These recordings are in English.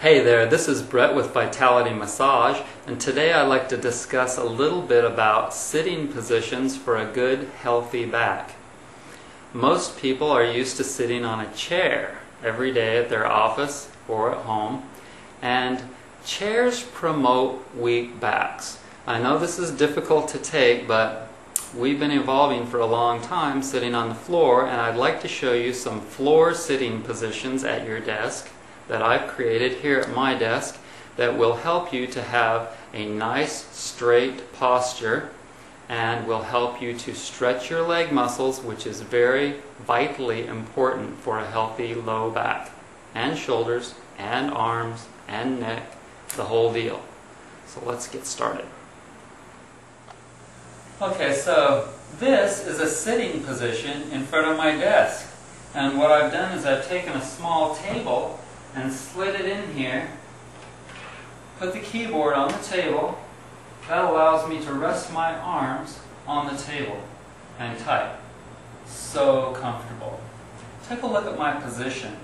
Hey there, this is Brett with Vitality Massage, and today I'd like to discuss a little bit about sitting positions for a good, healthy back. Most people are used to sitting on a chair every day at their office or at home, and chairs promote weak backs. I know this is difficult to take, but we've been evolving for a long time sitting on the floor, and I'd like to show you some floor sitting positions at your desk that I've created here at my desk that will help you to have a nice straight posture and will help you to stretch your leg muscles, which is very vitally important for a healthy low back and shoulders and arms and neck, the whole deal. So let's get started. Okay, so this is a sitting position in front of my desk, and what I've done is I've taken a small table and slid it in here, put the keyboard on the table. That allows me to rest my arms on the table and type. So comfortable. Take a look at my position.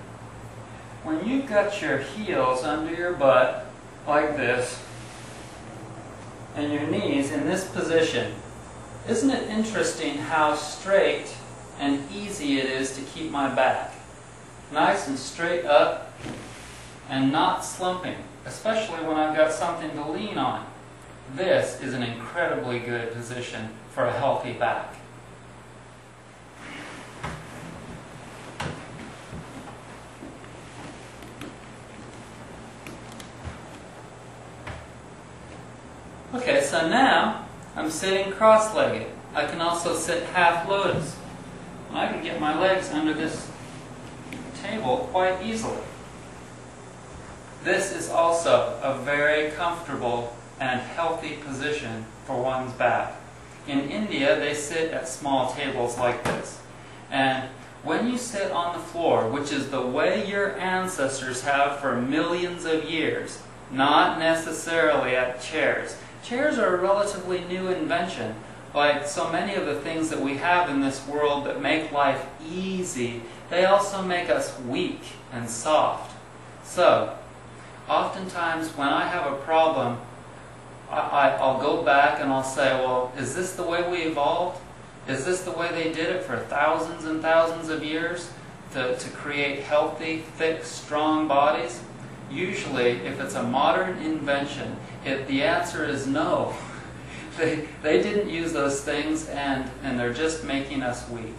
When you've got your heels under your butt like this and your knees in this position, isn't it interesting how straight and easy it is to keep my back? Nice and straight up and not slumping, especially when I've got something to lean on. This is an incredibly good position for a healthy back. Okay, so now I'm sitting cross-legged. I can also sit half lotus. I can get my legs under this table quite easily. This is also a very comfortable and healthy position for one's back. In India, they sit at small tables like this. And when you sit on the floor, which is the way your ancestors have for millions of years, not necessarily at chairs. Chairs are a relatively new invention. Like so many of the things that we have in this world that make life easy, they also make us weak and soft. So, oftentimes when I have a problem, I'll go back and I'll say, well, is this the way we evolved? Is this the way they did it for thousands and thousands of years to create healthy, thick, strong bodies? Usually, if it's a modern invention, the answer is no. They didn't use those things, and they're just making us weak.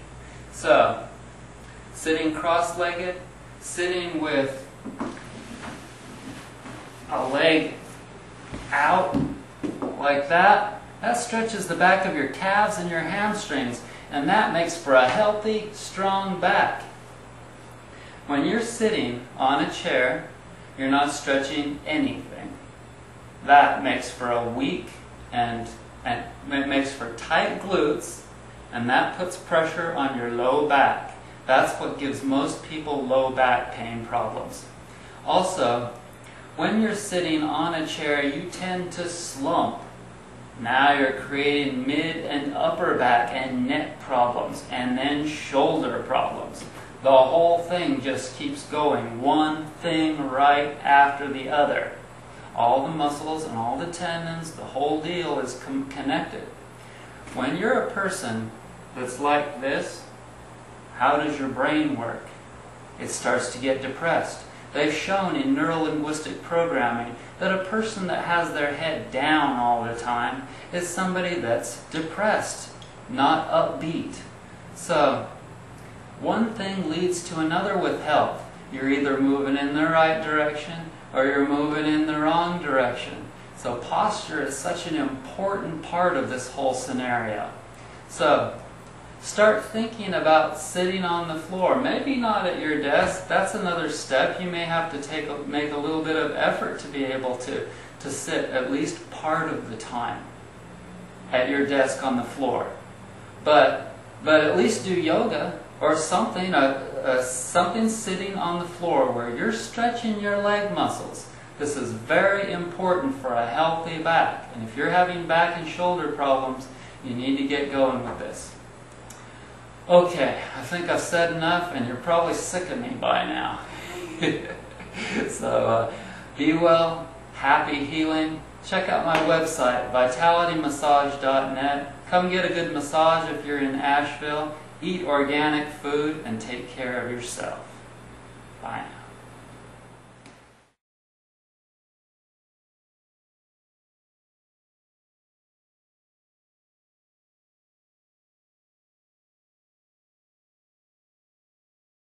So, sitting cross-legged, sitting with a leg out like that, that stretches the back of your calves and your hamstrings, and that makes for a healthy, strong back. When you're sitting on a chair, you're not stretching anything. That makes for a weak and it makes for tight glutes, and that puts pressure on your low back. That's what gives most people low back pain problems. Also, when you're sitting on a chair, you tend to slump. Now you're creating mid and upper back and neck problems, and then shoulder problems. The whole thing just keeps going, one thing right after the other. All the muscles and all the tendons, the whole deal is connected. When you're a person that's like this, how does your brain work? It starts to get depressed. They've shown in neuro-linguistic programming that a person that has their head down all the time is somebody that's depressed, not upbeat. So, one thing leads to another with health. You're either moving in the right direction or you're moving in the wrong direction. So posture is such an important part of this whole scenario. So, start thinking about sitting on the floor. Maybe not at your desk. That's another step. You may have to make a little bit of effort to be able to sit at least part of the time at your desk on the floor. But at least do yoga or something, something sitting on the floor where you're stretching your leg muscles. This is very important for a healthy back. And if you're having back and shoulder problems, you need to get going with this. Okay, I think I've said enough, and you're probably sick of me by now. So Be well, happy healing. Check out my website, vitalitymassage.net. Come get a good massage if you're in Asheville. Eat organic food and take care of yourself. Bye now.